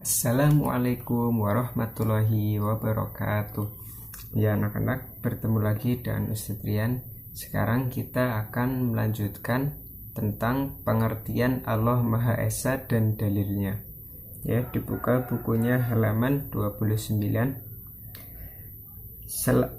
Assalamualaikum warahmatullahi wabarakatuh. Ya anak-anak, bertemu lagi dengan Ustadz Rian. Sekarang kita akan melanjutkan tentang pengertian Allah Maha Esa dan dalilnya. Ya, dibuka bukunya halaman 29.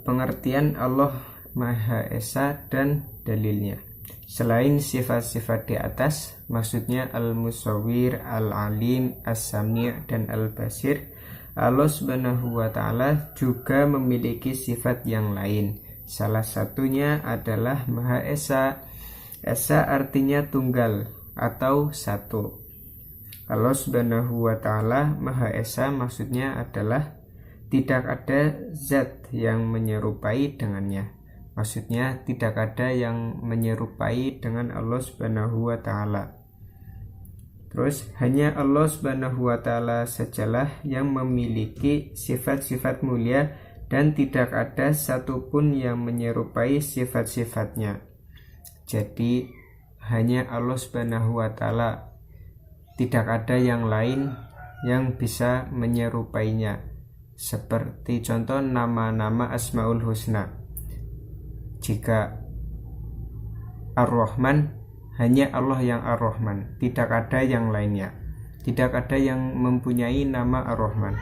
Pengertian Allah Maha Esa dan dalilnya. Selain sifat-sifat di atas, maksudnya Al-Musawwir, Al-Alim, As-Sami' dan Al-Basir, Allah Subhanahu wa Ta'ala juga memiliki sifat yang lain. Salah satunya adalah Maha Esa. Esa artinya tunggal atau satu. Allah Subhanahu wa Ta'ala Maha Esa maksudnya adalah tidak ada zat yang menyerupai dengannya. Maksudnya tidak ada yang menyerupai dengan Allah Subhanahu wa Ta'ala. Terus hanya Allah Subhanahu wa Ta'ala sajalah yang memiliki sifat-sifat mulia dan tidak ada satupun yang menyerupai sifat-sifatnya. Jadi hanya Allah Subhanahu wa Ta'ala, tidak ada yang lain yang bisa menyerupainya. Seperti contoh nama-nama Asmaul Husna. Jika Ar-Rahman, hanya Allah yang Ar-Rahman, tidak ada yang lainnya. Tidak ada yang mempunyai nama Ar-Rahman,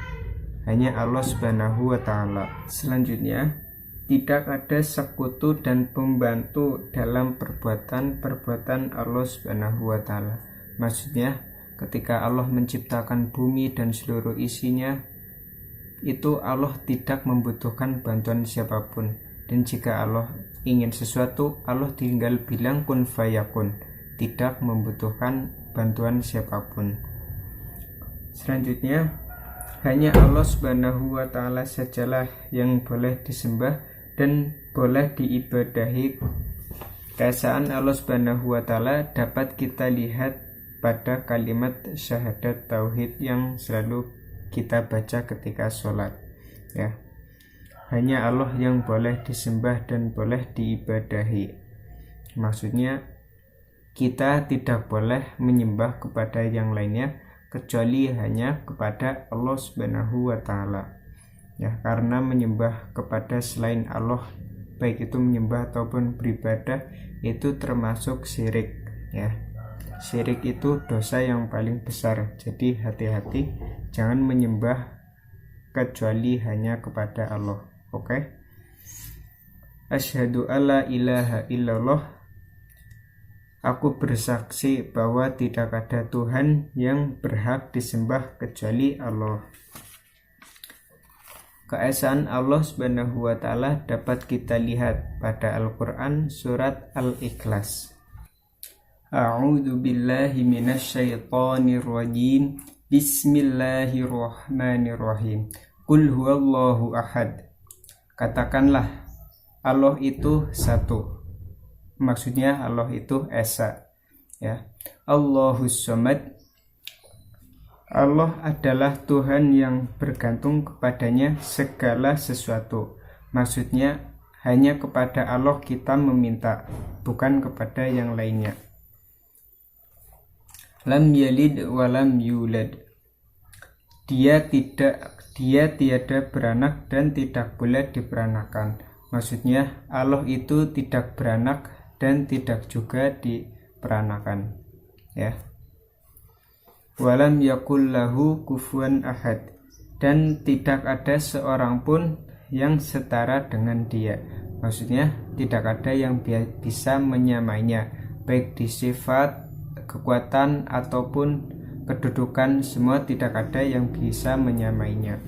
hanya Allah Subhanahu wa Ta'ala. Selanjutnya, tidak ada sekutu dan pembantu dalam perbuatan Allah Subhanahu wa Ta'ala. Maksudnya, ketika Allah menciptakan bumi dan seluruh isinya, itu Allah tidak membutuhkan bantuan siapapun. Dan jika Allah ingin sesuatu, Allah tinggal bilang kun fayakun, tidak membutuhkan bantuan siapapun. Selanjutnya, hanya Allah Subhanahu wa Ta'ala sajalah yang boleh disembah dan boleh diibadahi. Keesaan Allah Subhanahu wa Ta'ala dapat kita lihat pada kalimat syahadat tauhid yang selalu kita baca ketika sholat. Ya, hanya Allah yang boleh disembah dan boleh diibadahi. Maksudnya kita tidak boleh menyembah kepada yang lainnya kecuali hanya kepada Allah Subhanahu wa Ta'ala. Ya, karena menyembah kepada selain Allah, baik itu menyembah ataupun beribadah, itu termasuk syirik. Ya, syirik itu dosa yang paling besar. Jadi hati-hati, jangan menyembah kecuali hanya kepada Allah. Oke. Asyhadu alla ilaha illallah. Aku bersaksi bahwa tidak ada Tuhan yang berhak disembah kecuali Allah. Keesaan Allah Subhanahu wa Ta'ala dapat kita lihat pada Al-Qur'an surat Al-Ikhlas. A'udzu billahi minasyaitonir rajim. Bismillahirrahmanirrahim. Qul huwallahu ahad. Katakanlah, Allah itu satu. Maksudnya Allah itu Esa. Ya. Allahus Samad. Allah adalah Tuhan yang bergantung kepadanya segala sesuatu. Maksudnya hanya kepada Allah kita meminta, bukan kepada yang lainnya. Lam yalid wa lam yulad. Dia tiada beranak dan tidak boleh diperanakan. Maksudnya Allah itu tidak beranak dan tidak juga diperanakan. Ya. Walam yakul lahu kufuwan ahad. Dan tidak ada seorang pun yang setara dengan dia. Maksudnya tidak ada yang bisa menyamainya, baik di sifat, kekuatan ataupun kedudukan, semua tidak ada yang bisa menyamainya.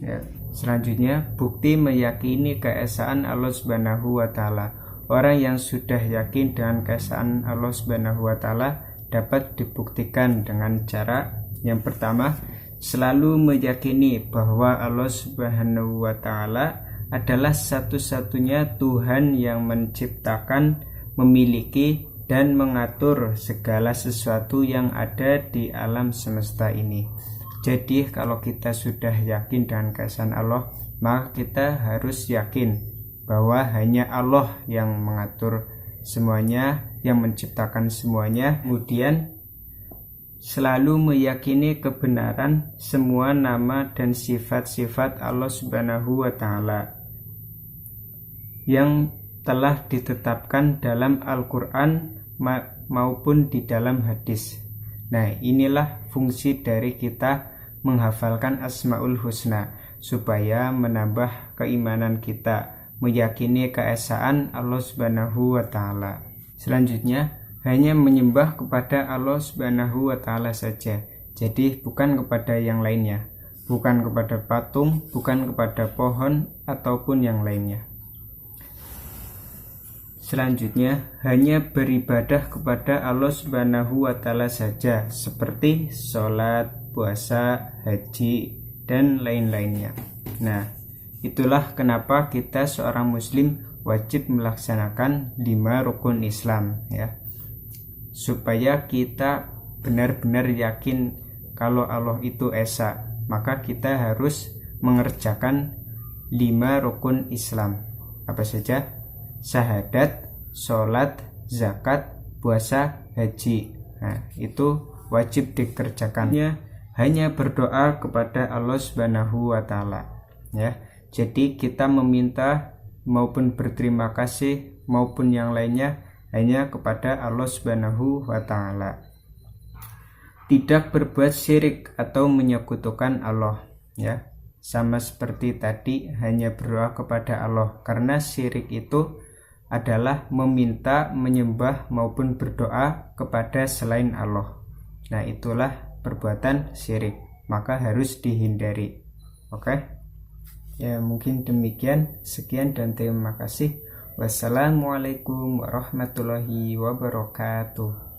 Ya. Selanjutnya, bukti meyakini keesaan Allah Subhanahu wa Ta'ala. Orang yang sudah yakin dengan keesaan Allah Subhanahu wa Ta'ala dapat dibuktikan dengan cara yang pertama, selalu meyakini bahwa Allah Subhanahu wa Ta'ala adalah satu-satunya Tuhan yang menciptakan, memiliki dan mengatur segala sesuatu yang ada di alam semesta ini. Jadi kalau kita sudah yakin dengan keesaan Allah, maka kita harus yakin bahwa hanya Allah yang mengatur semuanya, yang menciptakan semuanya. Kemudian selalu meyakini kebenaran semua nama dan sifat-sifat Allah Subhanahu wa Ta'ala yang telah ditetapkan dalam Al-Quran maupun di dalam hadis. Nah, inilah fungsi dari kita menghafalkan Asmaul Husna, supaya menambah keimanan kita, meyakini keesaan Allah Subhanahu wa Ta'ala. Selanjutnya, hanya menyembah kepada Allah Subhanahu wa Ta'ala saja. Jadi bukan kepada yang lainnya, bukan kepada patung, bukan kepada pohon ataupun yang lainnya. Selanjutnya, hanya beribadah kepada Allah Subhanahu wa Ta'ala saja, seperti sholat, puasa, haji, dan lain-lainnya. Nah, itulah kenapa kita seorang muslim wajib melaksanakan 5 rukun Islam, ya, supaya kita benar-benar yakin kalau Allah itu esa. Maka kita harus mengerjakan 5 rukun Islam. Apa saja? Syahadat, sholat, zakat, puasa, haji. Nah, itu wajib dikerjakannya. Hanya berdoa kepada Allah Subhanahu wa Ta'ala, ya. Jadi kita meminta maupun berterima kasih maupun yang lainnya hanya kepada Allah Subhanahu wa Ta'ala. Tidak berbuat syirik atau menyekutukan Allah, ya. Sama seperti tadi, hanya berdoa kepada Allah, karena syirik itu adalah meminta, menyembah maupun berdoa kepada selain Allah. Nah, itulah perbuatan syirik, maka harus dihindari. Oke? Ya, mungkin demikian. Sekian dan terima kasih. Wassalamualaikum warahmatullahi wabarakatuh.